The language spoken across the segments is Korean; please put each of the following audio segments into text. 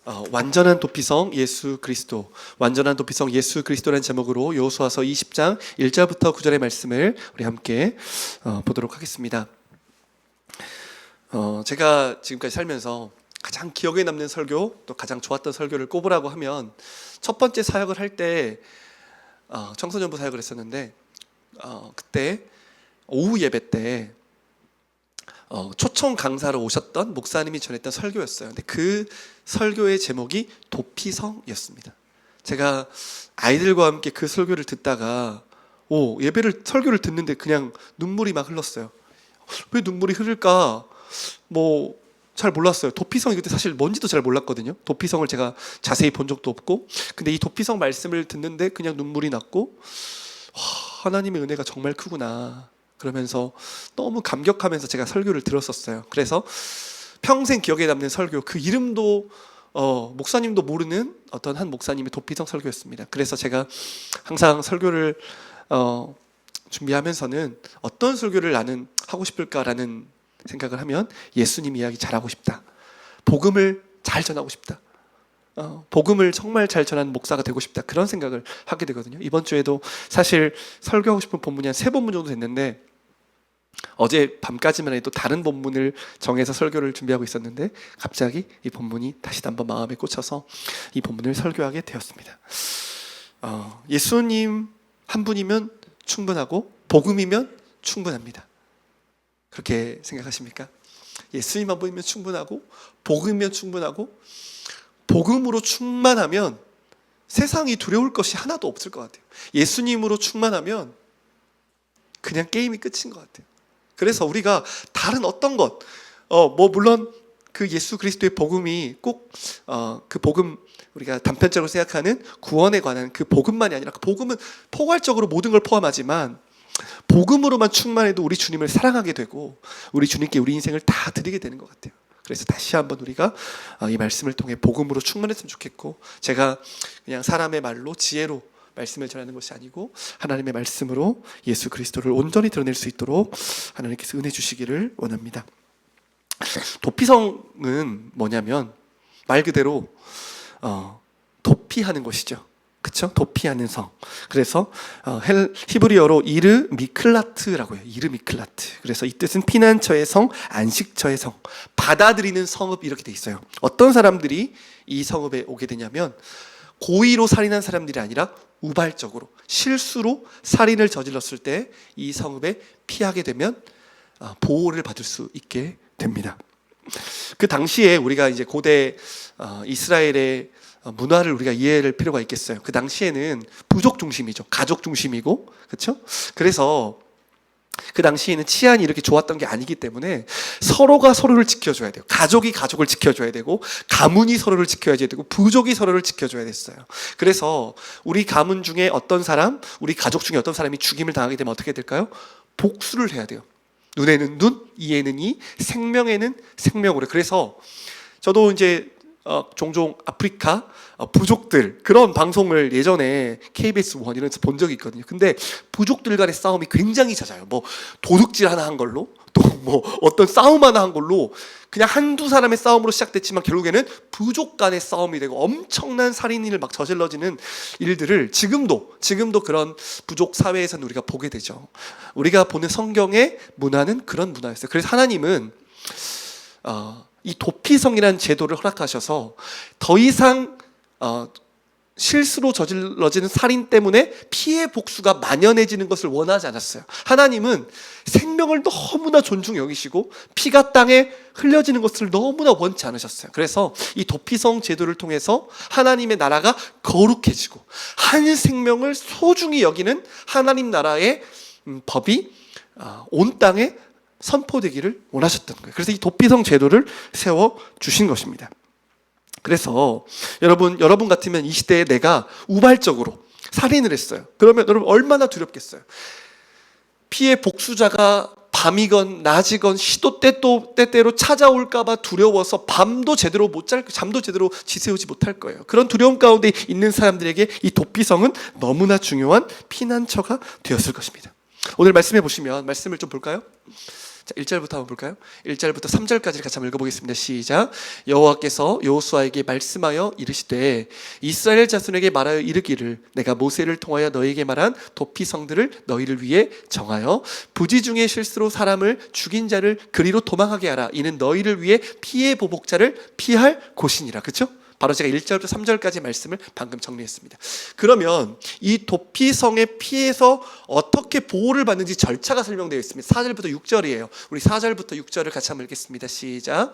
완전한 도피성 예수 그리스도, 완전한 도피성 예수 그리스도라는 제목으로 여호수아서 20장 1절부터 9절의 말씀을 우리 함께 보도록 하겠습니다. 제가 지금까지 살면서 가장 기억에 남는 설교, 또 가장 좋았던 설교를 꼽으라고 하면 첫 번째 사역을 할 때 청소년부 사역을 했었는데 그때 오후 예배 때 초청 강사로 오셨던 목사님이 전했던 설교였어요. 근데 그 설교의 제목이 도피성이었습니다. 제가 아이들과 함께 그 설교를 듣다가 설교를 듣는데 그냥 눈물이 막 흘렀어요. 왜 눈물이 흐를까? 잘 몰랐어요. 도피성이 그때 사실 뭔지도 잘 몰랐거든요. 도피성을 제가 자세히 본 적도 없고, 근데 이 도피성 말씀을 듣는데 그냥 눈물이 났고, 하나님의 은혜가 정말 크구나 그러면서 너무 감격하면서 제가 설교를 들었었어요. 그래서 평생 기억에 남는 설교, 그 이름도 목사님도 모르는 어떤 한 목사님의 도피성 설교였습니다. 그래서 제가 항상 설교를 준비하면서는 어떤 설교를 나는 하고 싶을까라는 생각을 하면 예수님 이야기 잘하고 싶다, 복음을 잘 전하고 싶다, 복음을 정말 잘 전하는 목사가 되고 싶다, 그런 생각을 하게 되거든요. 이번 주에도 사실 설교하고 싶은 본문이 한 3본문 정도 됐는데 어제 밤까지만 해도 다른 본문을 정해서 설교를 준비하고 있었는데 갑자기 이 본문이 다시 한번 마음에 꽂혀서 이 본문을 설교하게 되었습니다. 예수님 한 분이면 충분하고 복음이면 충분합니다. 그렇게 생각하십니까? 예수님 한 분이면 충분하고 복음이면 충분하고 복음으로 충만하면 세상이 두려울 것이 하나도 없을 것 같아요. 예수님으로 충만하면 그냥 게임이 끝인 것 같아요. 그래서 우리가 다른 어떤 것, 물론 그 예수 그리스도의 복음이 꼭 그 복음, 우리가 단편적으로 생각하는 구원에 관한 그 복음만이 아니라 그 복음은 포괄적으로 모든 걸 포함하지만 복음으로만 충만해도 우리 주님을 사랑하게 되고 우리 주님께 우리 인생을 다 드리게 되는 것 같아요. 그래서 다시 한번 우리가 이 말씀을 통해 복음으로 충만했으면 좋겠고, 제가 그냥 사람의 말로 지혜로 말씀을 전하는 것이 아니고 하나님의 말씀으로 예수 그리스도를 온전히 드러낼 수 있도록 하나님께서 은혜 주시기를 원합니다. 도피성은 뭐냐면 말 그대로 도피하는 것이죠. 그렇죠? 도피하는 성. 그래서 히브리어로 이르 미클라트라고 해요. 이르 미클라트. 그래서 이 뜻은 피난처의 성, 안식처의 성, 받아들이는 성읍, 이렇게 돼 있어요. 어떤 사람들이 이 성읍에 오게 되냐면 고의로 살인한 사람들이 아니라 우발적으로 실수로 살인을 저질렀을 때 이 성읍에 피하게 되면 보호를 받을 수 있게 됩니다. 그 당시에 우리가 이제 고대 이스라엘의 문화를 우리가 이해할 필요가 있겠어요. 그 당시에는 부족 중심이죠. 가족 중심이고, 그렇죠? 그래서 그 당시에는 치안이 이렇게 좋았던 게 아니기 때문에 서로가 서로를 지켜줘야 돼요. 가족이 가족을 지켜줘야 되고, 가문이 서로를 지켜야 되고, 부족이 서로를 지켜줘야 됐어요. 그래서 우리 가문 중에 어떤 사람, 우리 가족 중에 어떤 사람이 죽임을 당하게 되면 어떻게 될까요? 복수를 해야 돼요. 눈에는 눈, 이에는 이, 생명에는 생명으로. 그래서 저도 이제 종종 아프리카 부족들 그런 방송을 예전에 KBS 1 이런 데서 본 적이 있거든요. 근데 부족들 간의 싸움이 굉장히 잦아요. 도둑질 하나 한 걸로, 또 어떤 싸움 하나 한 걸로 그냥 한두 사람의 싸움으로 시작됐지만 결국에는 부족 간의 싸움이 되고 엄청난 살인을 막 저질러지는 일들을 지금도 그런 부족 사회에서는 우리가 보게 되죠. 우리가 보는 성경의 문화는 그런 문화였어요. 그래서 하나님은 이 도피성이라는 제도를 허락하셔서 더 이상 실수로 저질러지는 살인 때문에 피해 복수가 만연해지는 것을 원하지 않았어요. 하나님은 생명을 너무나 존중 여기시고 피가 땅에 흘려지는 것을 너무나 원치 않으셨어요. 그래서 이 도피성 제도를 통해서 하나님의 나라가 거룩해지고 한 생명을 소중히 여기는 하나님 나라의 법이 온 땅에 선포되기를 원하셨던 거예요. 그래서 이 도피성 제도를 세워주신 것입니다. 그래서 여러분 같으면 이 시대에 내가 우발적으로 살인을 했어요. 그러면 여러분 얼마나 두렵겠어요. 피해 복수자가 밤이건 낮이건 시도 때때로 찾아올까봐 두려워서 잠도 제대로 지새우지 못할 거예요. 그런 두려움 가운데 있는 사람들에게 이 도피성은 너무나 중요한 피난처가 되었을 것입니다. 오늘 말씀해 보시면, 말씀을 좀 볼까요? 자, 1절부터 한번 볼까요? 1절부터 3절까지를 같이 한번 읽어보겠습니다. 시작. 여호와께서 여호수아에게 말씀하여 이르시되 이스라엘 자손에게 말하여 이르기를 내가 모세를 통하여 너희에게 말한 도피성들을 너희를 위해 정하여 부지 중에 실수로 사람을 죽인 자를 그리로 도망하게 하라. 이는 너희를 위해 피해 보복자를 피할 곳이니라. 그렇죠? 바로 제가 1절부터 3절까지 말씀을 방금 정리했습니다. 그러면 이 도피성에 피해서 어떻게 보호를 받는지 절차가 설명되어 있습니다. 4절부터 6절이에요. 우리 4절부터 6절을 같이 한번 읽겠습니다. 시작.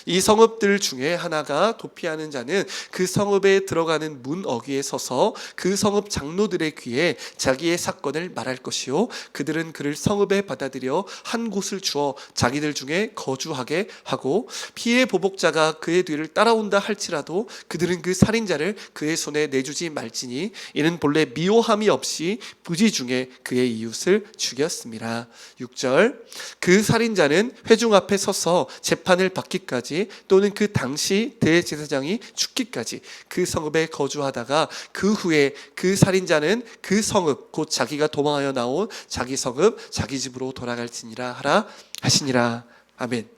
이 성읍들 중에 하나가 도피하는 자는 그 성읍에 들어가는 문 어귀에 서서 그 성읍 장로들의 귀에 자기의 사건을 말할 것이요 그들은 그를 성읍에 받아들여 한 곳을 주어 자기들 중에 거주하게 하고 피해 보복자가 그의 뒤를 따라온다 할지라도 그들은 그 살인자를 그의 손에 내주지 말지니 이는 본래 미워함이 없이 부지 중에 그의 이웃을 죽였습니다. 6절. 그 살인자는 회중 앞에 서서 재판을 받기까지 또는 그 당시 대제사장이 죽기까지 그 성읍에 거주하다가 그 후에 그 살인자는 그 성읍 곧 자기가 도망하여 나온 자기 성읍 자기 집으로 돌아갈지니라 하라 하시니라. 아멘.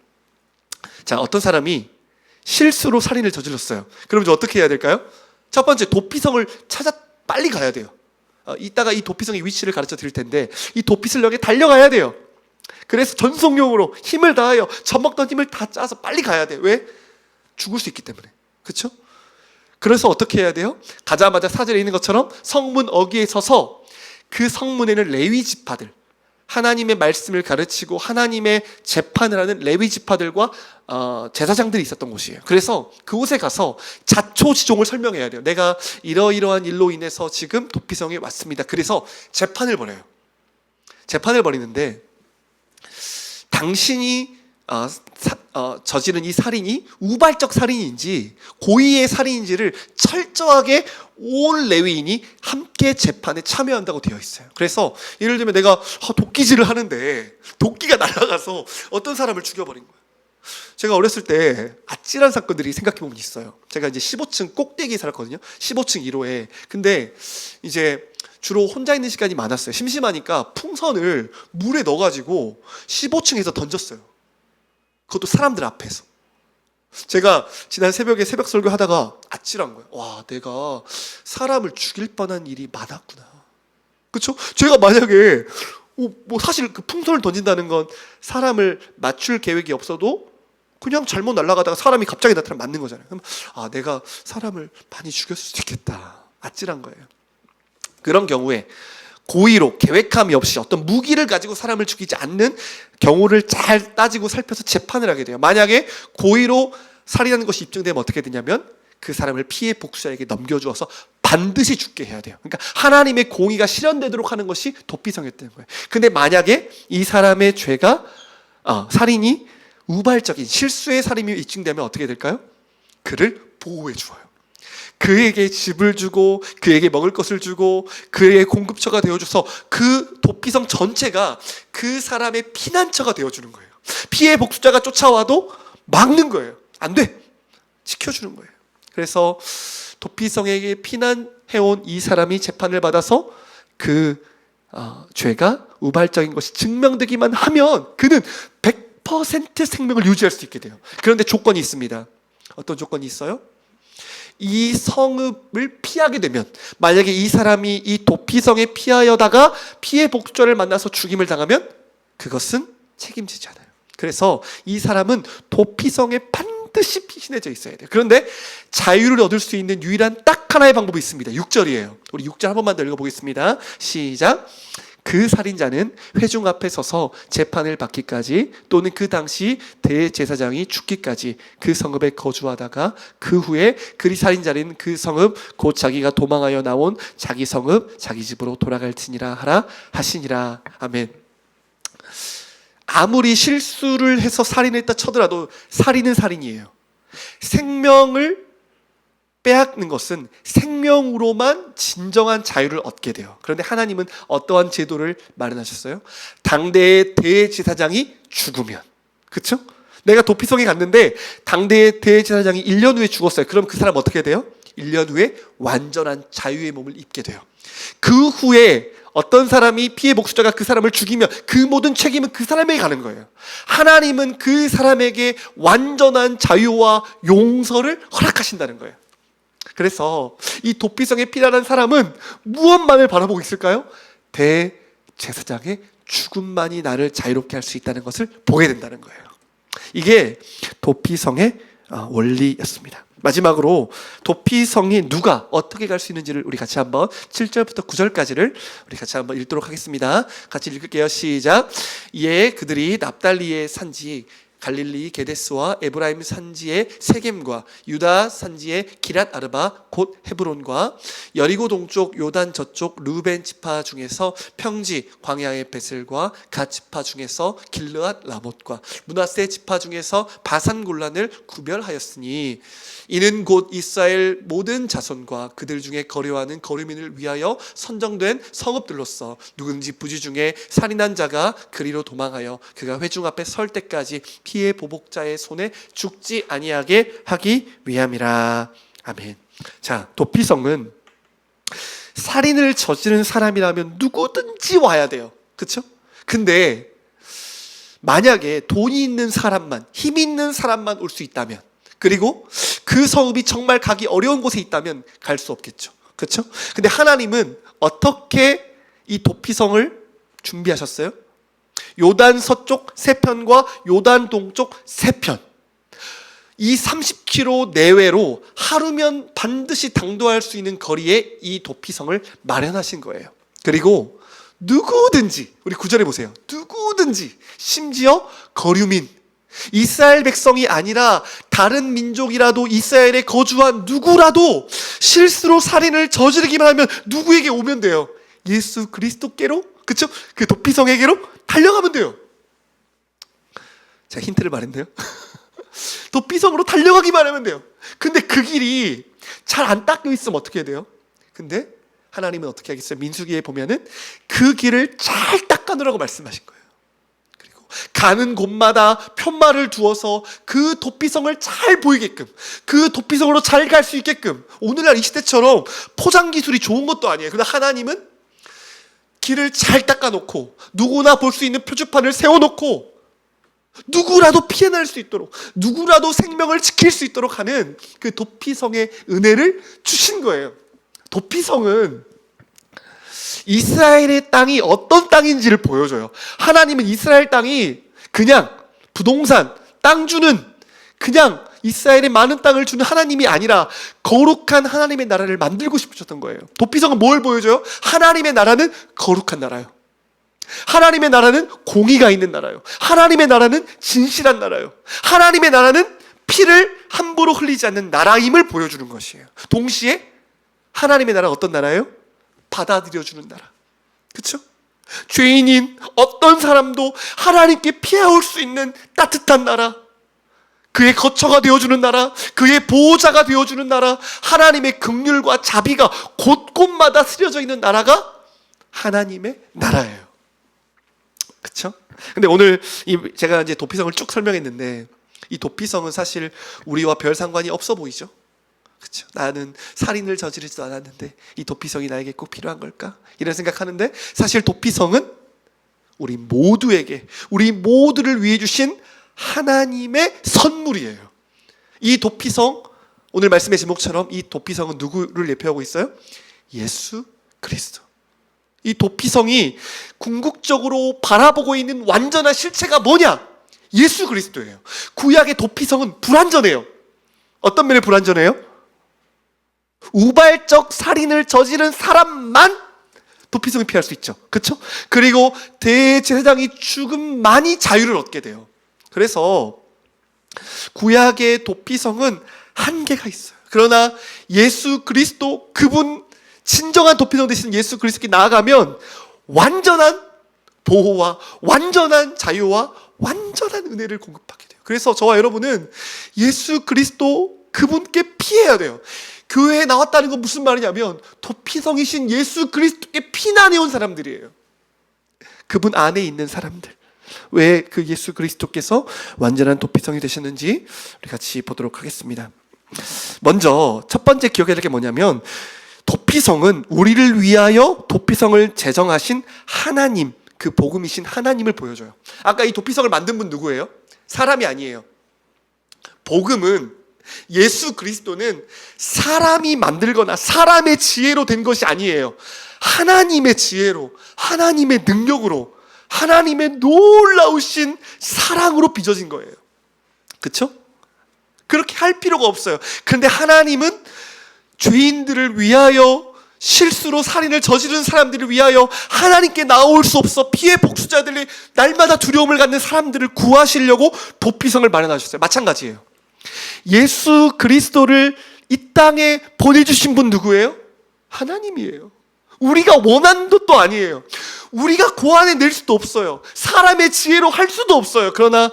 자, 어떤 사람이 실수로 살인을 저질렀어요. 그럼 이제 어떻게 해야 될까요? 첫 번째, 도피성을 찾아 빨리 가야 돼요. 이따가 이 도피성의 위치를 가르쳐 드릴 텐데 이 도피성역에 달려가야 돼요. 그래서 전속력으로 힘을 다하여 젖먹던 힘을 다 짜서 빨리 가야 돼. 왜? 죽을 수 있기 때문에. 그렇죠? 그래서 어떻게 해야 돼요? 가자마자 4절에 있는 것처럼 성문 어귀에 서서 그 성문에는 레위 지파들, 하나님의 말씀을 가르치고 하나님의 재판을 하는 레위 지파들과 제사장들이 있었던 곳이에요. 그래서 그곳에 가서 자초지종을 설명해야 돼요. 내가 이러이러한 일로 인해서 지금 도피성에 왔습니다. 그래서 재판을 벌여요. 재판을 벌이는데 당신이 저지른 이 살인이 우발적 살인인지 고의의 살인인지를 철저하게 온 레위인이 함께 재판에 참여한다고 되어 있어요. 그래서 예를 들면 내가 도끼질을 하는데 도끼가 날아가서 어떤 사람을 죽여버린 거예요. 제가 어렸을 때 아찔한 사건들이 생각해보면 있어요. 제가 이제 15층 꼭대기에 살았거든요. 15층 1호에. 근데 이제 주로 혼자 있는 시간이 많았어요. 심심하니까 풍선을 물에 넣어가지고 15층에서 던졌어요. 그것도 사람들 앞에서. 제가 지난 새벽에 새벽 설교 하다가 아찔한 거예요. 와, 내가 사람을 죽일 뻔한 일이 많았구나. 그렇죠? 제가 만약에 뭐 사실 그 풍선을 던진다는 건 사람을 맞출 계획이 없어도 그냥 잘못 날아가다가 사람이 갑자기 나타나면 맞는 거잖아요. 그럼 내가 사람을 많이 죽였을 수도 있겠다. 아찔한 거예요. 그런 경우에 고의로 계획함이 없이 어떤 무기를 가지고 사람을 죽이지 않는 경우를 잘 따지고 살펴서 재판을 하게 돼요. 만약에 고의로 살인하는 것이 입증되면 어떻게 되냐면 그 사람을 피해 복수자에게 넘겨주어서 반드시 죽게 해야 돼요. 그러니까 하나님의 공의가 실현되도록 하는 것이 도피성이었다는 거예요. 근데 만약에 이 사람의 죄가 살인이 우발적인 실수의 살인이 입증되면 어떻게 될까요? 그를 보호해 주어요. 그에게 집을 주고 그에게 먹을 것을 주고 그의 공급처가 되어줘서 그 도피성 전체가 그 사람의 피난처가 되어주는 거예요. 피해 복수자가 쫓아와도 막는 거예요. 안 돼. 지켜주는 거예요. 그래서 도피성에게 피난해온 이 사람이 재판을 받아서 그 죄가 우발적인 것이 증명되기만 하면 그는 100% 생명을 유지할 수 있게 돼요. 그런데 조건이 있습니다. 어떤 조건이 있어요? 이 성읍을 피하게 되면, 만약에 이 사람이 이 도피성에 피하여다가 피해 복수자를 만나서 죽임을 당하면 그것은 책임지지 않아요. 그래서 이 사람은 도피성에 반드시 피신해져 있어야 돼요. 그런데 자유를 얻을 수 있는 유일한 딱 하나의 방법이 있습니다. 6절이에요. 우리 6절 한 번만 더 읽어보겠습니다. 시작. 그 살인자는 회중 앞에 서서 재판을 받기까지 또는 그 당시 대제사장이 죽기까지 그 성읍에 거주하다가 그 후에 그 살인자는 그 성읍 곧 자기가 도망하여 나온 자기 성읍 자기 집으로 돌아갈지니라 하라 하시니라. 아멘. 아무리 실수를 해서 살인했다 쳐더라도 살인은 살인이에요. 생명을 빼앗는 것은 생명으로만 진정한 자유를 얻게 돼요. 그런데 하나님은 어떠한 제도를 마련하셨어요? 당대의 대제사장이 죽으면, 그렇죠? 내가 도피성에 갔는데 당대의 대제사장이 1년 후에 죽었어요. 그럼 그 사람 어떻게 돼요? 1년 후에 완전한 자유의 몸을 입게 돼요. 그 후에 어떤 사람이 피해 목수자가 그 사람을 죽이면 그 모든 책임은 그 사람에게 가는 거예요. 하나님은 그 사람에게 완전한 자유와 용서를 허락하신다는 거예요. 그래서 이 도피성에 피난한 사람은 무엇만을 바라보고 있을까요? 대제사장의 죽음만이 나를 자유롭게 할 수 있다는 것을 보게 된다는 거예요. 이게 도피성의 원리였습니다. 마지막으로 도피성이 누가 어떻게 갈 수 있는지를 우리 같이 한번 7절부터 9절까지를 우리 같이 한번 읽도록 하겠습니다. 같이 읽을게요. 시작. 이에 그들이 납달리의 산지 갈릴리 게데스와 에브라임 산지의 세겜과 유다 산지의 기랏 아르바 곧 헤브론과 여리고 동쪽 요단 저쪽 루벤 지파 중에서 평지 광야의 베셀과 갓 지파 중에서 길르앗 라못과 므낫세 지파 중에서 바산 골란을 구별하였으니 이는 곧 이스라엘 모든 자손과 그들 중에 거류하는 거류민을 위하여 선정된 성읍들로서 누구든지 부지 중에 살인한 자가 그리로 도망하여 그가 회중 앞에 설 때까지 피해 보복자의 손에 죽지 아니하게 하기 위함이라. 아멘. 자, 도피성은 살인을 저지른 사람이라면 누구든지 와야 돼요. 그렇죠? 근데 만약에 돈이 있는 사람만, 힘 있는 사람만 올 수 있다면, 그리고 그 성읍이 정말 가기 어려운 곳에 있다면 갈 수 없겠죠. 그렇죠? 근데 하나님은 어떻게 이 도피성을 준비하셨어요? 요단 서쪽 세 편과 요단 동쪽 세 편, 이 30km 내외로 하루면 반드시 당도할 수 있는 거리에 이 도피성을 마련하신 거예요. 그리고 누구든지, 우리 9절에 보세요. 누구든지, 심지어 거류민, 이스라엘 백성이 아니라 다른 민족이라도 이스라엘에 거주한 누구라도 실수로 살인을 저지르기만 하면 누구에게 오면 돼요? 예수 그리스도께로, 그쵸? 그 도피성에게로 달려가면 돼요. 제가 힌트를 말했네요. 도피성으로 달려가기만 하면 돼요. 근데 그 길이 잘 안 닦여 있으면 어떻게 해야 돼요? 근데 하나님은 어떻게 하겠어요? 민수기에 보면은 그 길을 잘 닦아놓으라고 말씀하신 거예요. 가는 곳마다 편말을 두어서 그 도피성을 잘 보이게끔, 그 도피성으로 잘 갈 수 있게끔. 오늘날 이 시대처럼 포장 기술이 좋은 것도 아니에요. 그러나 하나님은 길을 잘 닦아놓고 누구나 볼 수 있는 표지판을 세워놓고 누구라도 피해날 수 있도록, 누구라도 생명을 지킬 수 있도록 하는 그 도피성의 은혜를 주신 거예요. 도피성은 이스라엘의 땅이 어떤 땅인지를 보여줘요. 하나님은 이스라엘 땅이 그냥 부동산, 땅 주는, 그냥 이스라엘의 많은 땅을 주는 하나님이 아니라 거룩한 하나님의 나라를 만들고 싶으셨던 거예요. 도피성은 뭘 보여줘요? 하나님의 나라는 거룩한 나라예요. 하나님의 나라는 공의가 있는 나라예요. 하나님의 나라는 진실한 나라예요. 하나님의 나라는 피를 함부로 흘리지 않는 나라임을 보여주는 것이에요. 동시에 하나님의 나라가 어떤 나라예요? 받아들여주는 나라. 그렇죠? 죄인인 어떤 사람도 하나님께 피해올 수 있는 따뜻한 나라, 그의 거처가 되어주는 나라, 그의 보호자가 되어주는 나라, 하나님의 긍휼과 자비가 곳곳마다 스려져 있는 나라가 하나님의 나라예요. 그렇죠? 근데 오늘 제가 이제 도피성을 쭉 설명했는데, 이 도피성은 사실 우리와 별 상관이 없어 보이죠? 그렇죠? 나는 살인을 저지르지도 않았는데 이 도피성이 나에게 꼭 필요한 걸까? 이런 생각하는데, 사실 도피성은 우리 모두에게, 우리 모두를 위해 주신 하나님의 선물이에요. 이 도피성, 오늘 말씀의 제목처럼 이 도피성은 누구를 예표하고 있어요? 예수 그리스도. 이 도피성이 궁극적으로 바라보고 있는 완전한 실체가 뭐냐? 예수 그리스도예요. 구약의 도피성은 불완전해요. 어떤 면에 불완전해요? 우발적 살인을 저지른 사람만 도피성을 피할 수 있죠. 그렇죠? 그리고 대제사장이 죽음만이 자유를 얻게 돼요. 그래서 구약의 도피성은 한계가 있어요. 그러나 예수 그리스도, 그분 진정한 도피성 되시는 예수 그리스도께 나아가면 완전한 보호와 완전한 자유와 완전한 은혜를 공급하게 돼요. 그래서 저와 여러분은 예수 그리스도 그분께 피해야 돼요. 교회에 나왔다는 건 무슨 말이냐면 도피성이신 예수 그리스도께 피난해 온 사람들이에요. 그분 안에 있는 사람들. 왜 그 예수 그리스도께서 완전한 도피성이 되셨는지 우리 같이 보도록 하겠습니다. 먼저 첫 번째 기억해야 될 게 뭐냐면, 도피성은 우리를 위하여 도피성을 제정하신 하나님, 그 복음이신 하나님을 보여줘요. 아까 이 도피성을 만든 분 누구예요? 사람이 아니에요. 복음은, 예수 그리스도는 사람이 만들거나 사람의 지혜로 된 것이 아니에요. 하나님의 지혜로, 하나님의 능력으로, 하나님의 놀라우신 사랑으로 빚어진 거예요. 그렇죠? 그렇게 할 필요가 없어요. 그런데 하나님은 죄인들을 위하여, 실수로 살인을 저지른 사람들을 위하여, 하나님께 나올 수 없어 피해 복수자들이 날마다 두려움을 갖는 사람들을 구하시려고 도피성을 마련하셨어요. 마찬가지예요. 예수 그리스도를 이 땅에 보내주신 분 누구예요? 하나님이에요. 우리가 원하는 것도 아니에요. 우리가 고안해낼 수도 없어요. 사람의 지혜로 할 수도 없어요. 그러나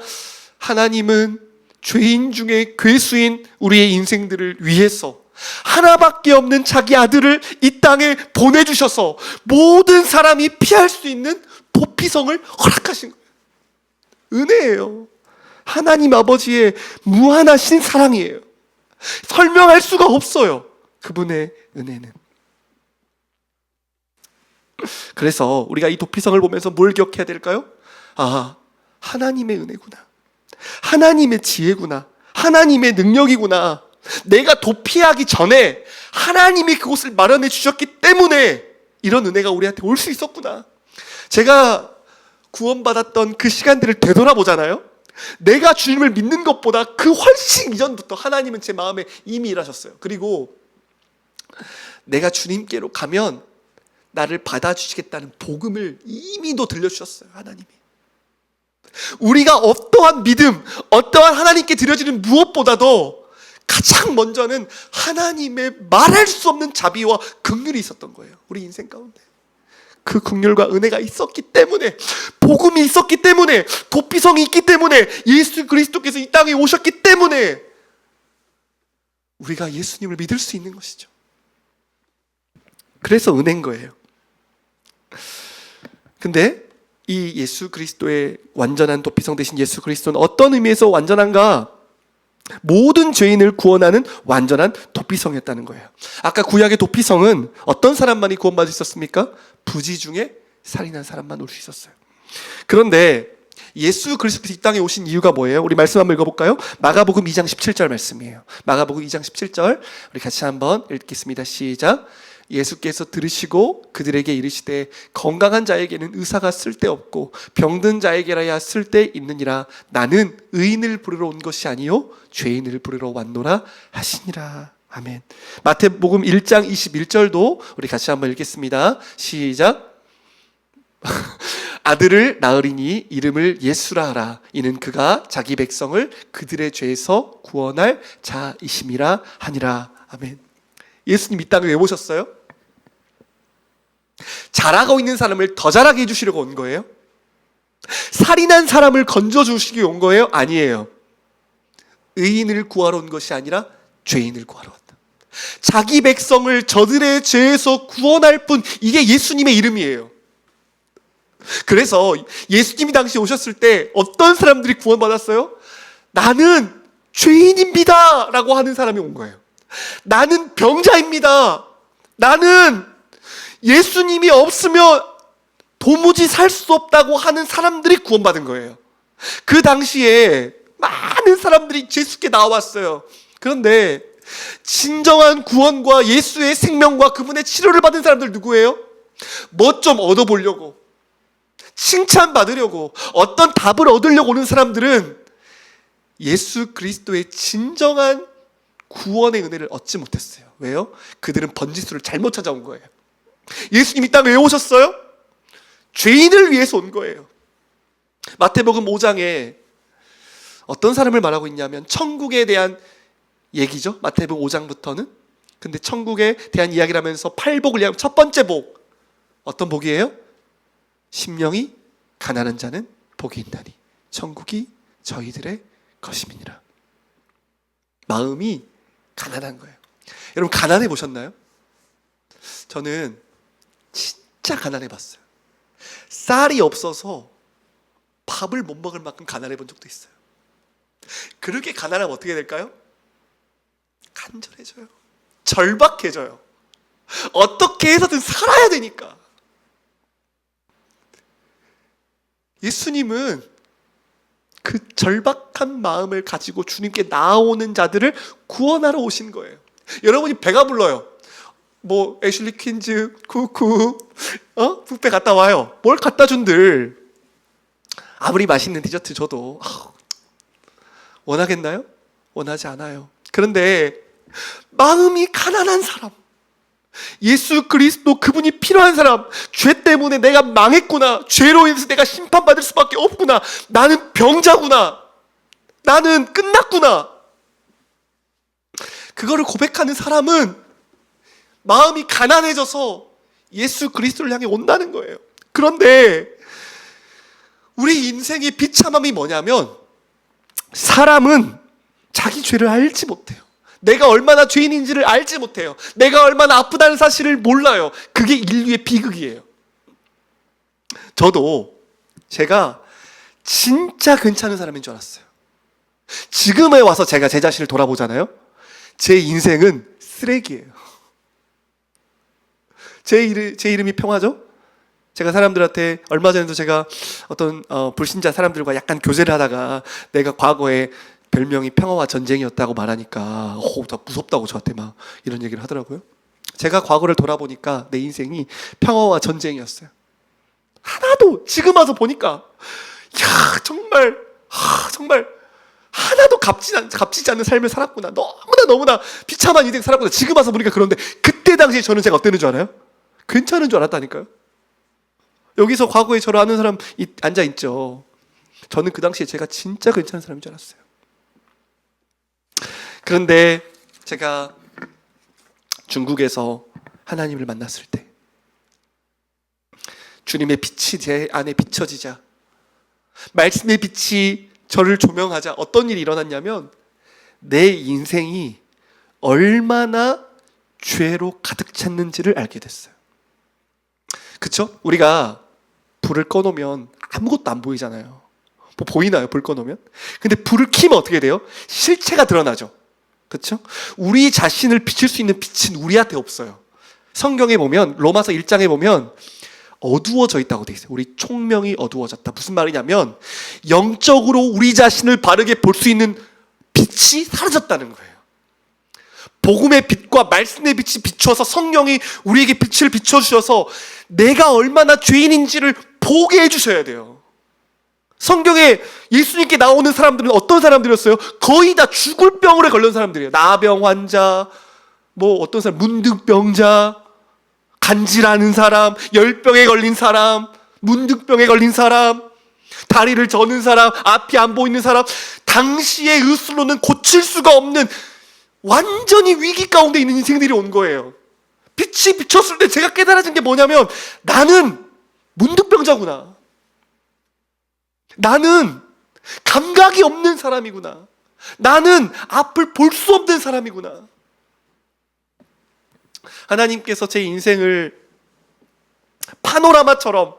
하나님은 죄인 중에 괴수인 우리의 인생들을 위해서 하나밖에 없는 자기 아들을 이 땅에 보내주셔서 모든 사람이 피할 수 있는 도피성을 허락하신 거예요. 은혜예요. 하나님 아버지의 무한하신 사랑이에요. 설명할 수가 없어요. 그분의 은혜는. 그래서 우리가 이 도피성을 보면서 뭘 기억해야 될까요? 아, 하나님의 은혜구나. 하나님의 지혜구나. 하나님의 능력이구나. 내가 도피하기 전에 하나님이 그곳을 마련해 주셨기 때문에 이런 은혜가 우리한테 올 수 있었구나. 제가 구원받았던 그 시간들을 되돌아보잖아요. 내가 주님을 믿는 것보다 그 훨씬 이전부터 하나님은 제 마음에 이미 일하셨어요. 그리고 내가 주님께로 가면 나를 받아주시겠다는 복음을 이미도 들려주셨어요. 하나님이. 우리가 어떠한 믿음, 어떠한 하나님께 드려지는 무엇보다도 가장 먼저는 하나님의 말할 수 없는 자비와 긍휼이 있었던 거예요. 우리 인생 가운데. 그 긍휼과 은혜가 있었기 때문에, 복음이 있었기 때문에, 도피성이 있기 때문에, 예수 그리스도께서 이 땅에 오셨기 때문에 우리가 예수님을 믿을 수 있는 것이죠. 그래서 은혜인 거예요. 근데 이 예수 그리스도의 완전한 도피성 되신 예수 그리스도는 어떤 의미에서 완전한가? 모든 죄인을 구원하는 완전한 도피성이었다는 거예요. 아까 구약의 도피성은 어떤 사람만이 구원받을 수 있었습니까? 부지 중에 살인한 사람만 올 수 있었어요. 그런데 예수 그리스도께서 이 땅에 오신 이유가 뭐예요? 우리 말씀 한번 읽어볼까요? 마가복음 2장 17절 말씀이에요. 마가복음 2장 17절 우리 같이 한번 읽겠습니다. 시작. 예수께서 들으시고 그들에게 이르시되 건강한 자에게는 의사가 쓸데없고 병든 자에게라야 쓸데있느니라. 나는 의인을 부르러 온 것이 아니요 죄인을 부르러 왔노라 하시니라. 아멘. 마태복음 1장 21절도 우리 같이 한번 읽겠습니다. 시작. 아들을 낳으리니 이름을 예수라 하라. 이는 그가 자기 백성을 그들의 죄에서 구원할 자이심이라 하니라. 아멘. 예수님 이 땅에 왜 오셨어요? 잘하고 있는 사람을 더 잘하게 해주시려고 온 거예요? 살인한 사람을 건져주시기 온 거예요? 아니에요. 의인을 구하러 온 것이 아니라 죄인을 구하러 왔다. 자기 백성을 저들의 죄에서 구원할 뿐, 이게 예수님의 이름이에요. 그래서 예수님이 당시 오셨을 때 어떤 사람들이 구원받았어요? 나는 죄인입니다 라고 하는 사람이 온 거예요. 나는 병자입니다. 나는 예수님이 없으면 도무지 살 수 없다고 하는 사람들이 구원받은 거예요. 그 당시에 많은 사람들이 예수께 나왔어요. 그런데 진정한 구원과 예수의 생명과 그분의 치료를 받은 사람들 누구예요? 뭐 좀 얻어보려고, 칭찬받으려고, 어떤 답을 얻으려고 오는 사람들은 예수 그리스도의 진정한 구원의 은혜를 얻지 못했어요. 왜요? 그들은 번지수를 잘못 찾아온 거예요. 예수님이 이 땅에 왜 오셨어요? 죄인을 위해서 온 거예요. 마태복음 5장에 어떤 사람을 말하고 있냐면 천국에 대한 얘기죠. 마태복음 5장부터는. 근데 천국에 대한 이야기를 하면서 팔복을 얘기하면 첫 번째 복, 어떤 복이에요? 심령이 가난한 자는 복이 있나니 천국이 저희들의 것임이니라. 마음이 가난한 거예요. 여러분 가난해 보셨나요? 저는 진짜 가난해 봤어요. 쌀이 없어서 밥을 못 먹을 만큼 가난해 본 적도 있어요. 그렇게 가난하면 어떻게 될까요? 간절해져요. 절박해져요. 어떻게 해서든 살아야 되니까. 예수님은 그 절박한 마음을 가지고 주님께 나아오는 자들을 구원하러 오신 거예요. 여러분이 배가 불러요. 뭐 애슐리 퀸즈 쿠쿠 뷔페 갔다 와요. 뭘 갖다 준들. 아무리 맛있는 디저트 줘도 원하겠나요? 원하지 않아요. 그런데 마음이 가난한 사람, 예수 그리스도 그분이 필요한 사람, 죄 때문에 내가 망했구나, 죄로 인해서 내가 심판받을 수밖에 없구나, 나는 병자구나, 나는 끝났구나, 그거를 고백하는 사람은 마음이 가난해져서 예수 그리스도를 향해 온다는 거예요. 그런데 우리 인생의 비참함이 뭐냐면, 사람은 자기 죄를 알지 못해요. 내가 얼마나 죄인인지를 알지 못해요. 내가 얼마나 아프다는 사실을 몰라요. 그게 인류의 비극이에요. 저도 제가 진짜 괜찮은 사람인 줄 알았어요. 지금에 와서 제가 제 자신을 돌아보잖아요. 제 인생은 쓰레기예요. 제 이름이 평화죠? 제가 사람들한테 얼마 전에도 제가 어떤 불신자 사람들과 약간 교제를 하다가 내가 과거에 별명이 평화와 전쟁이었다고 말하니까 다 무섭다고 저한테 막 이런 얘기를 하더라고요. 제가 과거를 돌아보니까 내 인생이 평화와 전쟁이었어요. 하나도 지금 와서 보니까 정말 하나도 값지지 않는 삶을 살았구나. 너무나 비참한 인생 살았구나. 지금 와서 보니까. 그런데 그때 당시에 저는 제가 어땠는 줄 알아요? 괜찮은 줄 알았다니까요. 여기서 과거에 저를 아는 사람 앉아있죠. 저는 그 당시에 제가 진짜 괜찮은 사람인 줄 알았어요. 그런데 제가 중국에서 하나님을 만났을 때 주님의 빛이 제 안에 비춰지자, 말씀의 빛이 저를 조명하자 어떤 일이 일어났냐면, 내 인생이 얼마나 죄로 가득 찼는지를 알게 됐어요. 그쵸? 우리가 불을 꺼놓으면 아무것도 안 보이잖아요. 뭐 보이나요? 불 꺼놓으면? 근데 불을 켜면 어떻게 돼요? 실체가 드러나죠. 그렇죠? 우리 자신을 비출 수 있는 빛은 우리한테 없어요. 성경에 보면, 로마서 1장에 보면 어두워져 있다고 돼 있어요. 우리 총명이 어두워졌다. 무슨 말이냐면 영적으로 우리 자신을 바르게 볼 수 있는 빛이 사라졌다는 거예요. 복음의 빛과 말씀의 빛이 비춰서 성령이 우리에게 빛을 비춰주셔서 내가 얼마나 죄인인지를 보게 해주셔야 돼요. 성경에 예수님께 나오는 사람들은 어떤 사람들이었어요? 거의 다 죽을 병으로 걸린 사람들이에요. 나병 환자, 뭐 어떤 사람, 문득병자, 간질하는 사람, 열병에 걸린 사람, 문득병에 걸린 사람, 다리를 저는 사람, 앞이 안 보이는 사람, 당시의 의술로는 고칠 수가 없는 완전히 위기 가운데 있는 인생들이 온 거예요. 빛이 비쳤을 때 제가 깨달아진 게 뭐냐면, 나는 문득병자구나. 나는 감각이 없는 사람이구나. 나는 앞을 볼 수 없는 사람이구나. 하나님께서 제 인생을 파노라마처럼,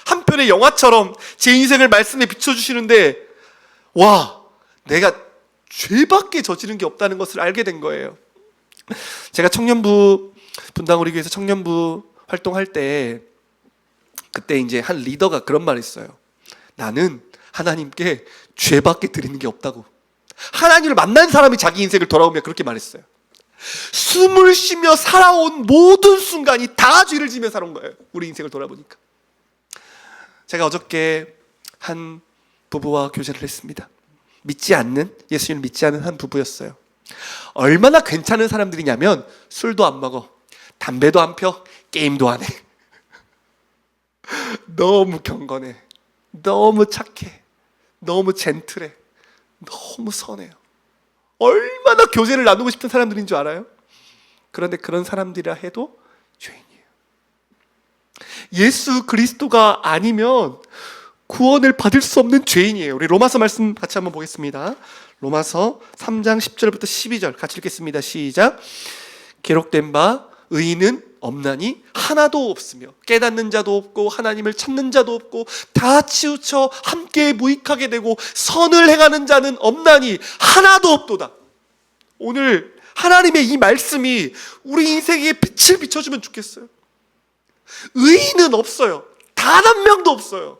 한 편의 영화처럼 제 인생을 말씀에 비춰주시는데, 와, 내가 죄밖에 저지른 게 없다는 것을 알게 된 거예요. 제가 청년부, 분당 우리 교회에서 청년부 활동할 때, 그때 이제 한 리더가 그런 말을 했어요. 나는 하나님께 죄밖에 드리는 게 없다고. 하나님을 만난 사람이 자기 인생을 돌아보며 그렇게 말했어요. 숨을 쉬며 살아온 모든 순간이 다 죄를 지며 살아온 거예요. 우리 인생을 돌아보니까. 제가 어저께 한 부부와 교제를 했습니다. 예수님을 믿지 않는 한 부부였어요. 얼마나 괜찮은 사람들이냐면, 술도 안 먹어, 담배도 안 펴, 게임도 안 해. 너무 경건해, 너무 착해, 너무 젠틀해, 너무 선해요. 얼마나 교제를 나누고 싶은 사람들인 줄 알아요? 그런데 그런 사람들이라 해도 죄인이에요. 예수 그리스도가 아니면 구원을 받을 수 없는 죄인이에요. 우리 로마서 말씀 같이 한번 보겠습니다. 로마서 3장 10절부터 12절 같이 읽겠습니다. 시작. 기록된 바 의인은 없나니 하나도 없으며 깨닫는 자도 없고 하나님을 찾는 자도 없고 다 치우쳐 함께 무익하게 되고 선을 행하는 자는 없나니 하나도 없도다. 오늘 하나님의 이 말씀이 우리 인생에 빛을 비춰주면 좋겠어요. 의인은 없어요. 단 한 명도 없어요.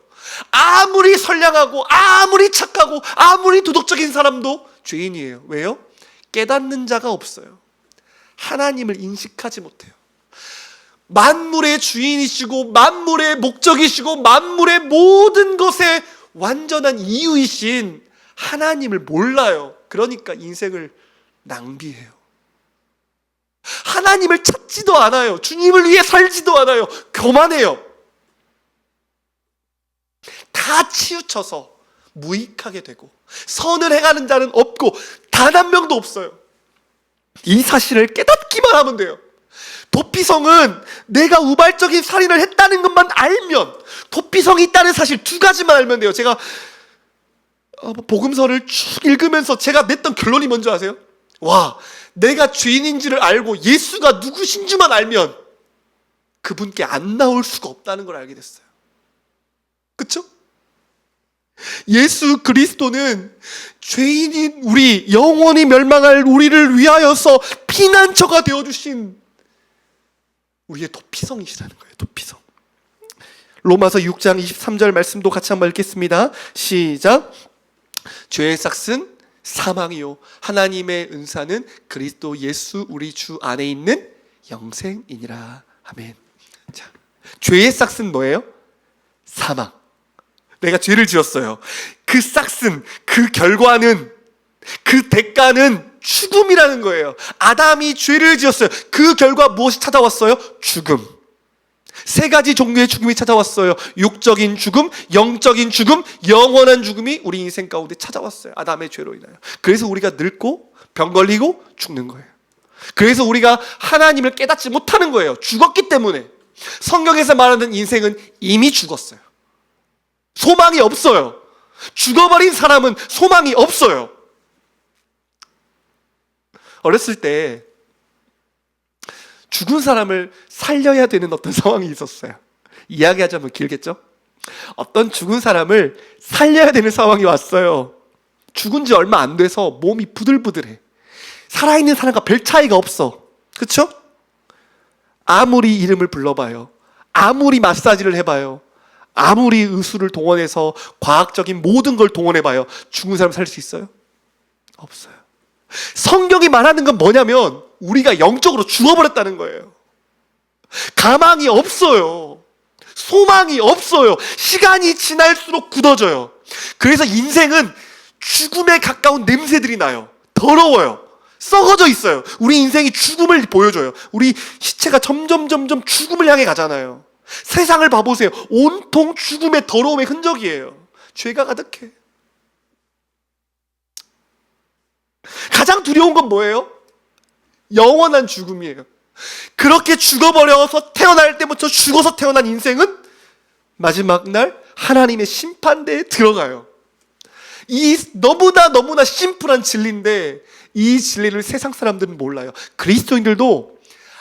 아무리 선량하고 아무리 착하고 아무리 도덕적인 사람도 죄인이에요. 왜요? 깨닫는 자가 없어요. 하나님을 인식하지 못해요. 만물의 주인이시고 만물의 목적이시고 만물의 모든 것의 완전한 이유이신 하나님을 몰라요. 그러니까 인생을 낭비해요. 하나님을 찾지도 않아요. 주님을 위해 살지도 않아요. 교만해요. 다 치우쳐서 무익하게 되고 선을 행하는 자는 없고 단 한 명도 없어요. 이 사실을 깨닫기만 하면 돼요. 도피성은 내가 우발적인 살인을 했다는 것만 알면, 도피성이 있다는 사실 두 가지만 알면 돼요. 제가 복음서를 쭉 읽으면서 제가 냈던 결론이 뭔지 아세요? 와, 내가 죄인인지를 알고 예수가 누구신지만 알면 그분께 안 나올 수가 없다는 걸 알게 됐어요. 그쵸? 예수 그리스도는 죄인인 우리, 영원히 멸망할 우리를 위하여서 피난처가 되어주신 우리의 도피성이시라는 거예요. 도피성. 로마서 6장 23절 말씀도 같이 한번 읽겠습니다. 시작. 죄의 삭은 사망이요 하나님의 은사는 그리스도 예수 우리 주 안에 있는 영생이니라. 아멘. 자, 죄의 삭은 뭐예요? 사망. 내가 죄를 지었어요. 그 삭은, 그 결과는, 그 대가는 죽음이라는 거예요. 아담이 죄를 지었어요. 그 결과 무엇이 찾아왔어요? 죽음. 세 가지 종류의 죽음이 찾아왔어요. 육적인 죽음, 영적인 죽음, 영원한 죽음이 우리 인생 가운데 찾아왔어요. 아담의 죄로 인하여. 그래서 우리가 늙고 병 걸리고 죽는 거예요. 그래서 우리가 하나님을 깨닫지 못하는 거예요. 죽었기 때문에. 성경에서 말하는 인생은 이미 죽었어요. 소망이 없어요. 죽어버린 사람은 소망이 없어요. 어렸을 때 죽은 사람을 살려야 되는 어떤 상황이 있었어요. 이야기하자면 길겠죠? 어떤 죽은 사람을 살려야 되는 상황이 왔어요. 죽은 지 얼마 안 돼서 몸이 부들부들해. 살아있는 사람과 별 차이가 없어. 그쵸? 아무리 이름을 불러봐요. 아무리 마사지를 해봐요. 아무리 의술을 동원해서 과학적인 모든 걸 동원해봐요. 죽은 사람 살릴 수 있어요? 없어요. 성경이 말하는 건 뭐냐면 우리가 영적으로 죽어버렸다는 거예요. 가망이 없어요. 소망이 없어요. 시간이 지날수록 굳어져요. 그래서 인생은 죽음에 가까운 냄새들이 나요. 더러워요. 썩어져 있어요. 우리 인생이 죽음을 보여줘요. 우리 시체가 점점 죽음을 향해 가잖아요. 세상을 봐보세요. 온통 죽음의 더러움의 흔적이에요. 죄가 가득해. 가장 두려운 건 뭐예요? 영원한 죽음이에요. 그렇게 죽어버려서 태어날 때부터 죽어서 태어난 인생은 마지막 날 하나님의 심판대에 들어가요. 이 너무나 심플한 진리인데 이 진리를 세상 사람들은 몰라요. 그리스도인들도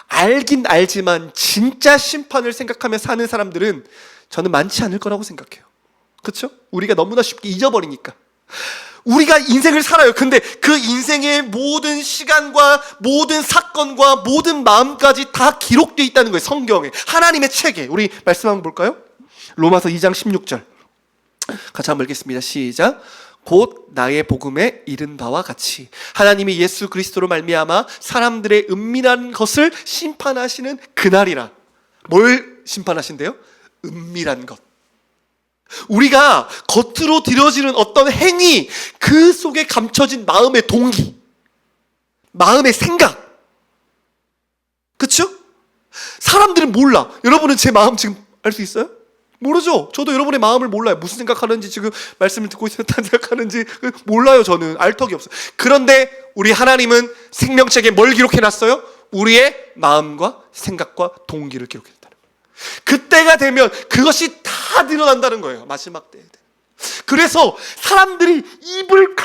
알긴 알지만 진짜 심판을 생각하며 사는 사람들은 저는 많지 않을 거라고 생각해요. 그렇죠? 우리가 너무나 쉽게 잊어버리니까. 우리가 인생을 살아요. 근데 그 인생의 모든 시간과 모든 사건과 모든 마음까지 다 기록되어 있다는 거예요. 성경에. 하나님의 책에. 우리 말씀 한번 볼까요? 로마서 2장 16절 같이 한번 읽겠습니다. 시작. 곧 나의 복음에 이른 바와 같이 하나님이 예수 그리스도로 말미암아 사람들의 은밀한 것을 심판하시는 그날이라. 뭘 심판하신대요? 은밀한 것. 우리가 겉으로 드려지는 어떤 행위, 그 속에 감춰진 마음의 동기, 마음의 생각. 그렇죠? 사람들은 몰라. 여러분은 제 마음 지금 알 수 있어요? 모르죠. 저도 여러분의 마음을 몰라요. 무슨 생각하는지, 지금 말씀을 듣고 있으면 어떤 생각하는지 몰라요. 저는 알 턱이 없어요. 그런데 우리 하나님은 생명책에 뭘 기록해놨어요? 우리의 마음과 생각과 동기를 기록했다는 거예요. 그때가 되면 그것이 다 드러난다는 거예요. 마지막 때에. 그래서 사람들이 입을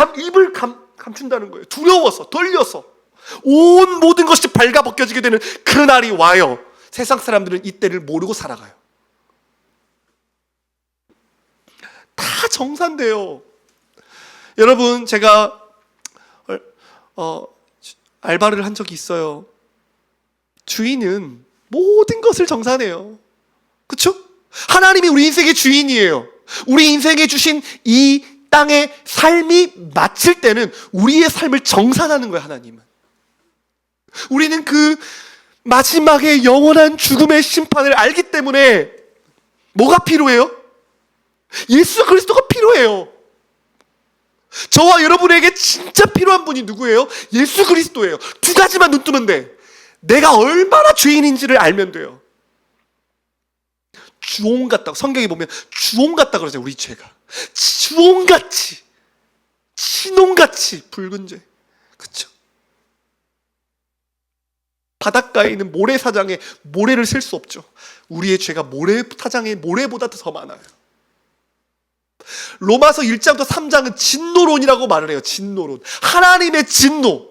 감춘다는 거예요. 두려워서, 떨려서. 온 모든 것이 발가벗겨지게 되는 그날이 와요. 세상 사람들은 이때를 모르고 살아가요. 다 정산돼요. 여러분, 제가 알바를 한 적이 있어요. 주인은 모든 것을 정산해요. 그렇죠? 하나님이 우리 인생의 주인이에요. 우리 인생에 주신 이 땅의 삶이 마칠 때는 우리의 삶을 정산하는 거예요, 하나님은. 우리는 그 마지막에 영원한 죽음의 심판을 알기 때문에 뭐가 필요해요? 예수 그리스도가 필요해요. 저와 여러분에게 진짜 필요한 분이 누구예요? 예수 그리스도예요. 두 가지만 눈 뜨면 돼. 내가 얼마나 죄인인지를 알면 돼요. 주홍 같다고, 성경에 보면 주홍 같다 그러죠. 우리 죄가 주홍같이, 진홍같이 붉은 죄. 그렇죠? 바닷가에 있는 모래사장에 모래를 셀 수 없죠. 우리의 죄가 모래사장의 모래보다 더 많아요. 로마서 1장부터 3장은 진노론이라고 말을 해요. 진노론. 하나님의 진노.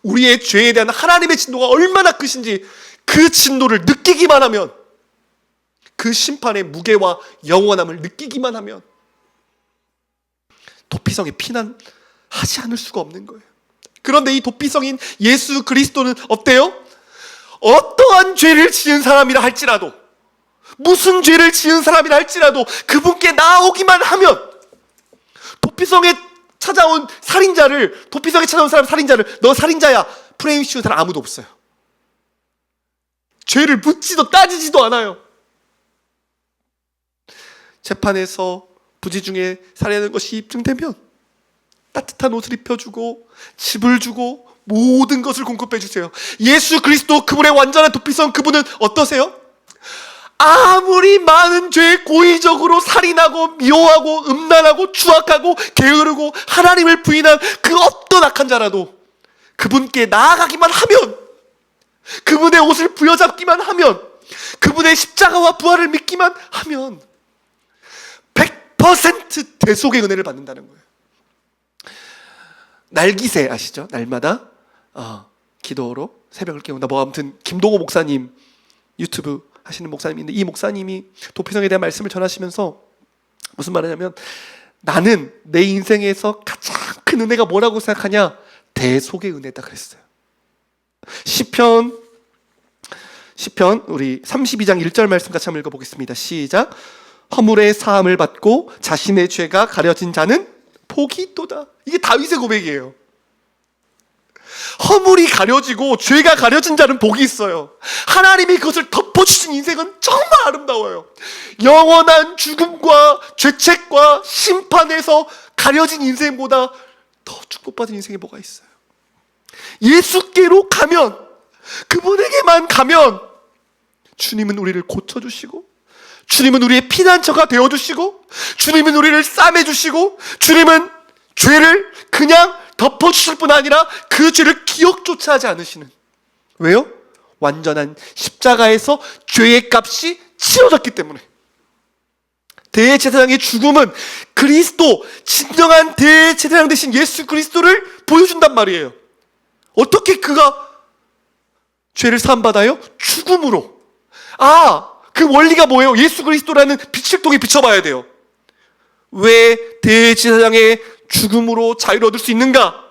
우리의 죄에 대한 하나님의 진노가 얼마나 크신지 그 진노를 느끼기만 하면, 그 심판의 무게와 영원함을 느끼기만 하면 도피성에 피난하지 않을 수가 없는 거예요. 그런데 이 도피성인 예수 그리스도는 어때요? 어떠한 죄를 지은 사람이라 할지라도, 무슨 죄를 지은 사람이라 할지라도 그분께 나아오기만 하면, 도피성에 찾아온 사람 살인자를 너 살인자야 프레임 씌운 사람 아무도 없어요. 죄를 묻지도 따지지도 않아요. 재판에서 부지 중에 살해하는 것이 입증되면 따뜻한 옷을 입혀주고 집을 주고 모든 것을 공급해 주세요. 예수 그리스도, 그분의 완전한 도피성, 그분은 어떠세요? 아무리 많은 죄에 고의적으로 살인하고 미워하고 음란하고 추악하고 게으르고 하나님을 부인한 그 어떤 악한 자라도 그분께 나아가기만 하면, 그분의 옷을 부여잡기만 하면, 그분의 십자가와 부활을 믿기만 하면 100% 대속의 은혜를 받는다는 거예요. 날기새 아시죠? 날마다 기도로 새벽을 깨운다. 아무튼 김동호 목사님, 유튜브 하시는 목사님인데, 이 목사님이 도피성에 대한 말씀을 전하시면서 무슨 말이냐면, 나는 내 인생에서 가장 큰 은혜가 뭐라고 생각하냐? 대속의 은혜다 그랬어요. 시편 우리 32장 1절 말씀 같이 한번 읽어보겠습니다. 시작. 허물의 사함을 받고 자신의 죄가 가려진 자는 복이 있도다. 이게 다윗의 고백이에요. 허물이 가려지고 죄가 가려진 자는 복이 있어요. 하나님이 그것을 덮어주신 인생은 정말 아름다워요. 영원한 죽음과 죄책과 심판에서 가려진 인생보다 더 축복받은 인생이 뭐가 있어요? 예수께로 가면, 그분에게만 가면 주님은 우리를 고쳐주시고, 주님은 우리의 피난처가 되어주시고, 주님은 우리를 싸매주시고, 주님은 죄를 그냥 덮어주실 뿐 아니라 그 죄를 기억조차 하지 않으시는. 왜요? 완전한 십자가에서 죄의 값이 치러졌기 때문에. 대제사장의 죽음은 그리스도, 진정한 대제사장 되신 예수 그리스도를 보여준단 말이에요. 어떻게 그가 죄를 사함받아요? 죽음으로. 그 원리가 뭐예요? 예수 그리스도라는 빛을 통해 비춰봐야 돼요. 왜 대제사장의 죽음으로 자유를 얻을 수 있는가?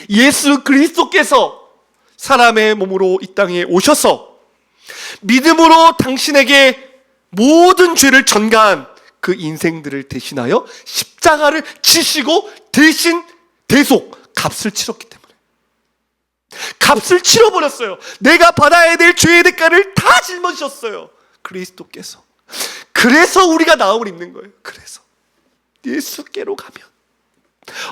예수 그리스도께서 사람의 몸으로 이 땅에 오셔서 믿음으로 당신에게 모든 죄를 전가한 그 인생들을 대신하여 십자가를 지시고 대신 대속, 값을 치렀기 때문에. 값을 치러버렸어요. 내가 받아야 될 죄의 대가를 다 짊어지셨어요, 그리스도께서. 그래서 우리가 나음을 입는 거예요. 그래서 예수께로 가면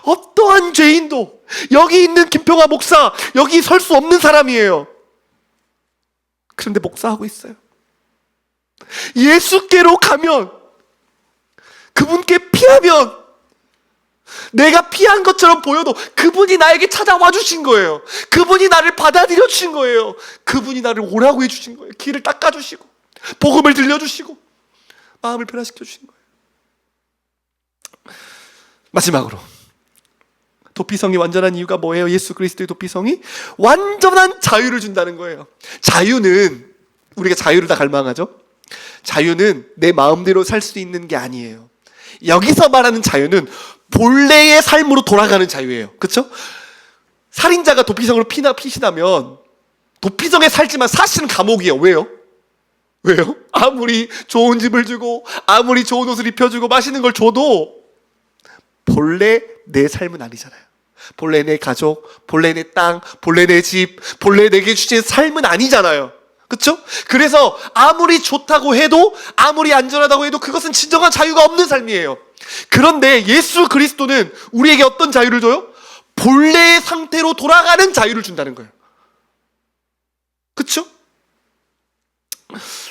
어떠한 죄인도, 여기 있는 김평화 목사, 여기 설 수 없는 사람이에요. 그런데 목사하고 있어요. 예수께로 가면, 그분께 피하면, 내가 피한 것처럼 보여도 그분이 나에게 찾아와 주신 거예요. 그분이 나를 받아들여 주신 거예요. 그분이 나를 오라고 해주신 거예요. 길을 닦아주시고 복음을 들려주시고 마음을 변화시켜 주신 거예요. 마지막으로, 도피성이 완전한 이유가 뭐예요? 예수 그리스도의 도피성이 완전한 자유를 준다는 거예요. 자유는, 우리가 자유를 다 갈망하죠. 자유는 내 마음대로 살 수 있는 게 아니에요. 여기서 말하는 자유는 본래의 삶으로 돌아가는 자유예요. 그렇죠? 살인자가 도피성으로 피신하면 도피성에 살지만 사실은 감옥이에요. 왜요? 왜요? 아무리 좋은 집을 주고 아무리 좋은 옷을 입혀주고 맛있는 걸 줘도 본래 내 삶은 아니잖아요. 본래 내 가족, 본래 내 땅, 본래 내 집, 본래 내게 주신 삶은 아니잖아요. 그렇죠? 그래서 아무리 좋다고 해도, 아무리 안전하다고 해도 그것은 진정한 자유가 없는 삶이에요. 그런데 예수 그리스도는 우리에게 어떤 자유를 줘요? 본래의 상태로 돌아가는 자유를 준다는 거예요. 그렇죠?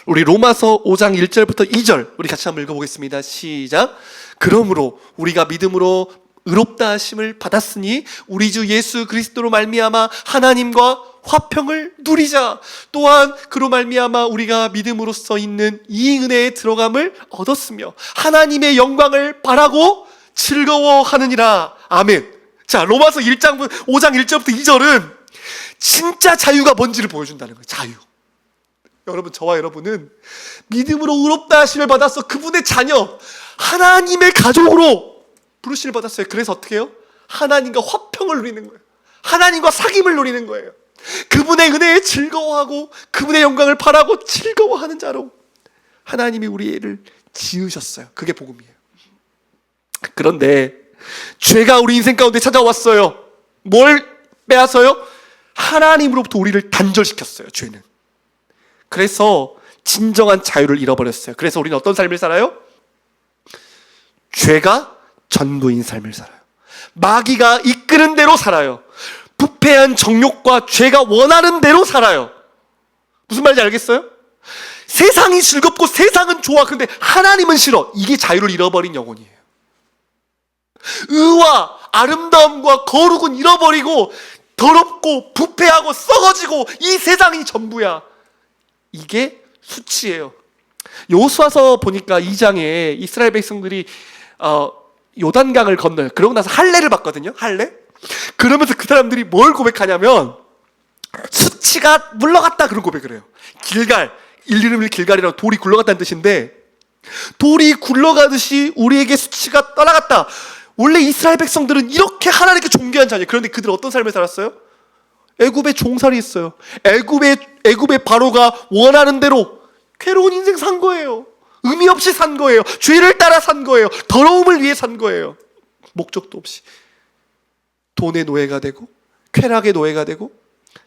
우리 로마서 5장 1절부터 2절 우리 같이 한번 읽어보겠습니다. 시작. 그러므로 우리가 믿음으로 의롭다 하심을 받았으니 우리 주 예수 그리스도로 말미암아 하나님과 화평을 누리자. 또한 그로 말미암아 우리가 믿음으로써 있는 이 은혜에 들어감을 얻었으며 하나님의 영광을 바라고 즐거워하느니라. 아멘. 자, 로마서 5장 1절부터 2절은 진짜 자유가 뭔지를 보여준다는 거예요. 자유. 여러분, 저와 여러분은 믿음으로 의롭다 하심을 받아서 그분의 자녀, 하나님의 가족으로 부르심을 받았어요. 그래서 어떻게 해요? 하나님과 화평을 누리는 거예요. 하나님과 사귐을 누리는 거예요. 그분의 은혜에 즐거워하고 그분의 영광을 바라고 즐거워하는 자로 하나님이 우리를 지으셨어요. 그게 복음이에요. 그런데 죄가 우리 인생 가운데 찾아왔어요. 뭘 빼앗아요? 하나님으로부터 우리를 단절시켰어요. 죄는. 그래서 진정한 자유를 잃어버렸어요. 그래서 우리는 어떤 삶을 살아요? 죄가 전부인 삶을 살아요. 마귀가 이끄는 대로 살아요. 부패한 정욕과 죄가 원하는 대로 살아요. 무슨 말인지 알겠어요? 세상이 즐겁고 세상은 좋아. 근데 하나님은 싫어. 이게 자유를 잃어버린 영혼이에요. 의와 아름다움과 거룩은 잃어버리고 더럽고 부패하고 썩어지고 이 세상이 전부야. 이게 수치예요. 여호수아서 보니까 2장에 이스라엘 백성들이 요단강을 건너요. 그러고 나서 할례를 받거든요. 할례. 그러면서 그 사람들이 뭘 고백하냐면 수치가 물러갔다 그런 고백을 해요. 길갈, 이름을 길갈이라고 돌이 굴러갔다는 뜻인데 돌이 굴러가듯이 우리에게 수치가 떠나갔다. 원래 이스라엘 백성들은 이렇게 하나님께 존귀한 자녀예요. 그런데 그들은 어떤 삶을 살았어요? 애굽의 종살이 있어요. 애굽의 바로가 원하는 대로 괴로운 인생 산 거예요. 의미 없이 산 거예요. 죄를 따라 산 거예요. 더러움을 위해 산 거예요. 목적도 없이. 돈의 노예가 되고 쾌락의 노예가 되고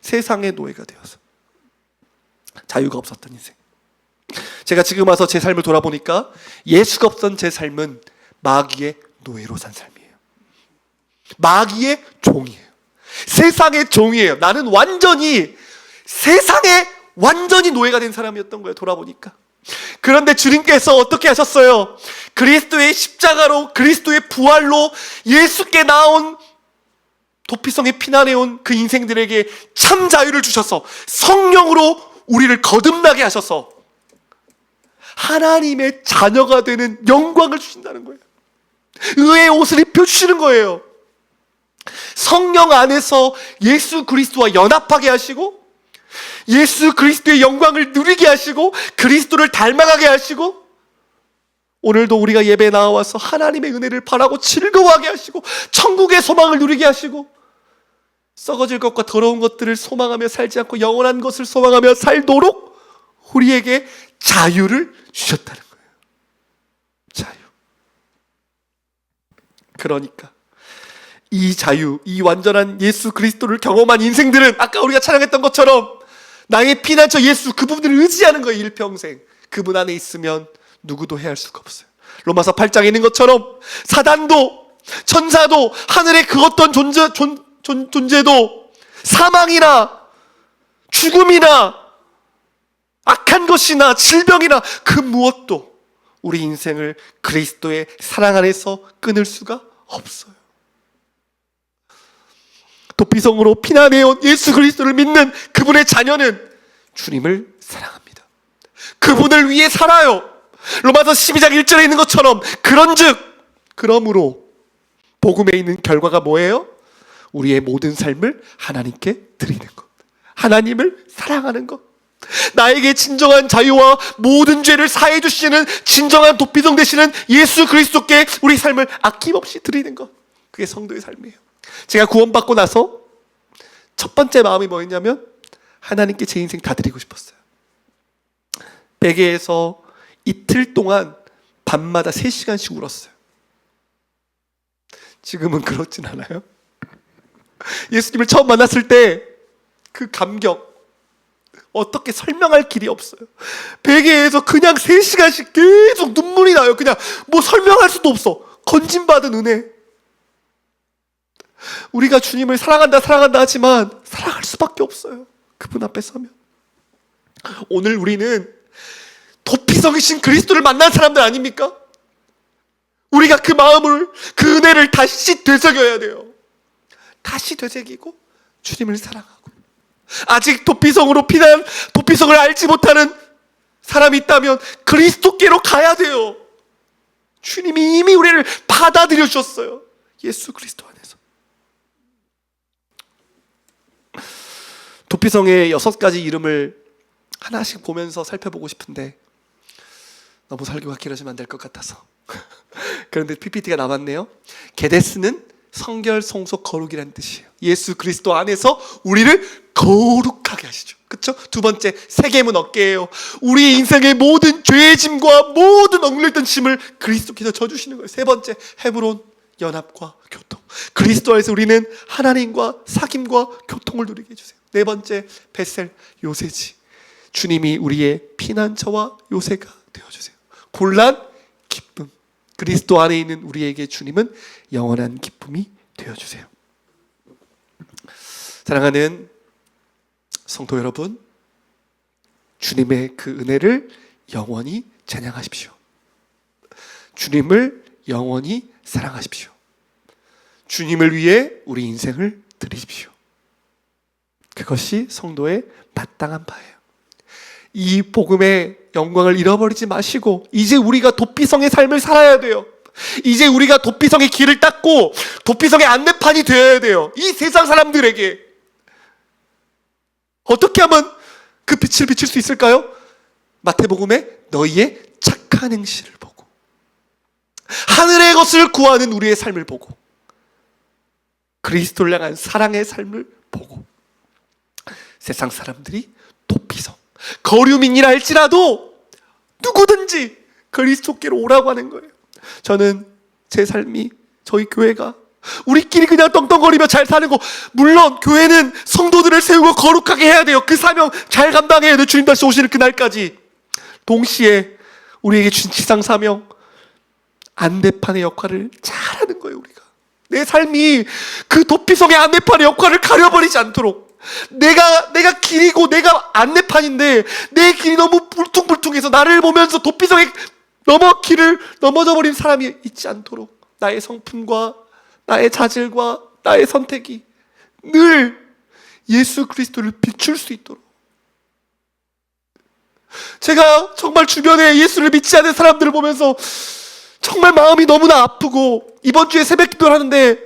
세상의 노예가 되어서 자유가 없었던 인생. 제가 지금 와서 제 삶을 돌아보니까 예수가 없던 제 삶은 마귀의 노예로 산 삶이에요. 마귀의 종이에요. 세상의 종이에요. 나는 완전히 세상에 완전히 노예가 된 사람이었던 거예요. 돌아보니까. 그런데 주님께서 어떻게 하셨어요? 그리스도의 십자가로, 그리스도의 부활로 예수께 나온 도피성에 피난해온 그 인생들에게 참 자유를 주셔서 성령으로 우리를 거듭나게 하셔서 하나님의 자녀가 되는 영광을 주신다는 거예요. 의의 옷을 입혀주시는 거예요. 성령 안에서 예수 그리스도와 연합하게 하시고 예수 그리스도의 영광을 누리게 하시고 그리스도를 닮아가게 하시고 오늘도 우리가 예배에 나와서 하나님의 은혜를 바라고 즐거워하게 하시고 천국의 소망을 누리게 하시고 썩어질 것과 더러운 것들을 소망하며 살지 않고 영원한 것을 소망하며 살도록 우리에게 자유를 주셨다는 거예요. 자유. 그러니까 이 자유, 이 완전한 예수 그리스도를 경험한 인생들은 아까 우리가 찬양했던 것처럼 나의 피난처 예수, 그 부분을 의지하는 거예요. 일평생. 그분 안에 있으면 누구도 해할 수가 없어요. 로마서 8장에 있는 것처럼 사단도 천사도 하늘의 그 어떤 존재도 사망이나 죽음이나 악한 것이나 질병이나 그 무엇도 우리 인생을 그리스도의 사랑 안에서 끊을 수가 없어요. 도피성으로 피난해온 예수 그리스도를 믿는 그분의 자녀는 주님을 사랑합니다. 그분을 위해 살아요. 로마서 12장 1절에 있는 것처럼 그런즉 그러므로 복음에 있는 결과가 뭐예요? 우리의 모든 삶을 하나님께 드리는 것, 하나님을 사랑하는 것, 나에게 진정한 자유와 모든 죄를 사해 주시는 진정한 도피성 되시는 예수 그리스도께 우리 삶을 아낌없이 드리는 것, 그게 성도의 삶이에요. 제가 구원받고 나서 첫 번째 마음이 뭐였냐면 하나님께 제 인생 다 드리고 싶었어요. 베개에서 이틀 동안 밤마다 3시간씩 울었어요. 지금은 그렇진 않아요. 예수님을 처음 만났을 때 그 감격 어떻게 설명할 길이 없어요. 베개에서 그냥 3시간씩 계속 눈물이 나요. 그냥 뭐 설명할 수도 없어. 건진받은 은혜. 우리가 주님을 사랑한다 하지만 사랑할 수밖에 없어요. 그분 앞에 서면. 오늘 우리는 도피성이신 그리스도를 만난 사람들 아닙니까? 우리가 그 마음을, 그 은혜를 다시 되새겨야 돼요. 다시 되새기고 주님을 사랑하고. 아직 도피성을 알지 못하는 사람이 있다면 그리스도께로 가야 돼요. 주님이 이미 우리를 받아들여 주셨어요. 예수 그리스도 안에서. 도피성의 6가지 이름을 하나씩 보면서 살펴보고 싶은데 너무 설교가 길어지면 안 될 것 같아서 그런데 PPT가 남았네요. 게데스는 성결, 성소, 거룩이라는 뜻이에요. 예수 그리스도 안에서 우리를 거룩하게 하시죠. 그렇죠? 두 번째, 세겜은 어깨예요. 우리 인생의 모든 죄의 짐과 모든 억눌렸던 짐을 그리스도께서 져주시는 거예요. 세 번째, 헤브론, 연합과 교통. 그리스도 안에서 우리는 하나님과 사귐과 교통을 누리게 해주세요. 네 번째, 벳셀, 요새지. 주님이 우리의 피난처와 요새가 되어주세요. 곤란, 기쁨. 그리스도 안에 있는 우리에게 주님은 영원한 기쁨이 되어주세요. 사랑하는 성도 여러분, 주님의 그 은혜를 영원히 찬양하십시오. 주님을 영원히 사랑하십시오. 주님을 위해 우리 인생을 드리십시오. 그것이 성도의 마땅한 바예요. 이 복음의 영광을 잃어버리지 마시고 이제 우리가 도피성의 삶을 살아야 돼요. 이제 우리가 도피성의 길을 닦고 도피성의 안내판이 되어야 돼요. 이 세상 사람들에게 어떻게 하면 그 빛을 비출 수 있을까요? 마태복음에 너희의 착한 행실을 보고 하늘의 것을 구하는 우리의 삶을 보고 그리스도를 향한 사랑의 삶을 보고 세상 사람들이 도피성 거류민이라 할지라도 누구든지 그리스도께로 오라고 하는 거예요. 저는 제 삶이 저희 교회가 우리끼리 그냥 떵떵거리며 잘 사는 거, 물론 교회는 성도들을 세우고 거룩하게 해야 돼요. 그 사명 잘 감당해야 돼요. 주님 다시 오시는 그날까지. 동시에 우리에게 주신 지상 사명 안내판의 역할을 잘하는 거예요. 우리가 내 삶이 그 도피성의 안내판의 역할을 가려버리지 않도록 내가 길이고 내가 안내판인데 내 길이 너무 불퉁불퉁해서 나를 보면서 도피성의 길을 넘어져 버린 사람이 있지 않도록 나의 성품과 나의 자질과 나의 선택이 늘 예수 그리스도를 비출 수 있도록. 제가 정말 주변에 예수를 믿지 않는 사람들을 보면서 정말 마음이 너무나 아프고 이번 주에 새벽 기도를 하는데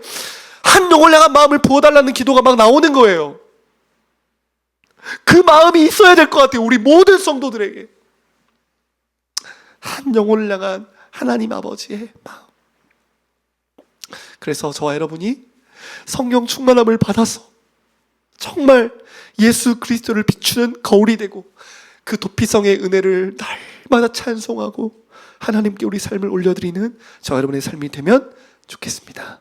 한 영혼을 향한 마음을 부어달라는 기도가 막 나오는 거예요. 그 마음이 있어야 될 것 같아요. 우리 모든 성도들에게 한 영혼을 향한 하나님 아버지의 마음. 그래서 저와 여러분이 성령 충만함을 받아서 정말 예수 그리스도를 비추는 거울이 되고 그 도피성의 은혜를 날마다 찬송하고 하나님께 우리 삶을 올려드리는 저와 여러분의 삶이 되면 좋겠습니다.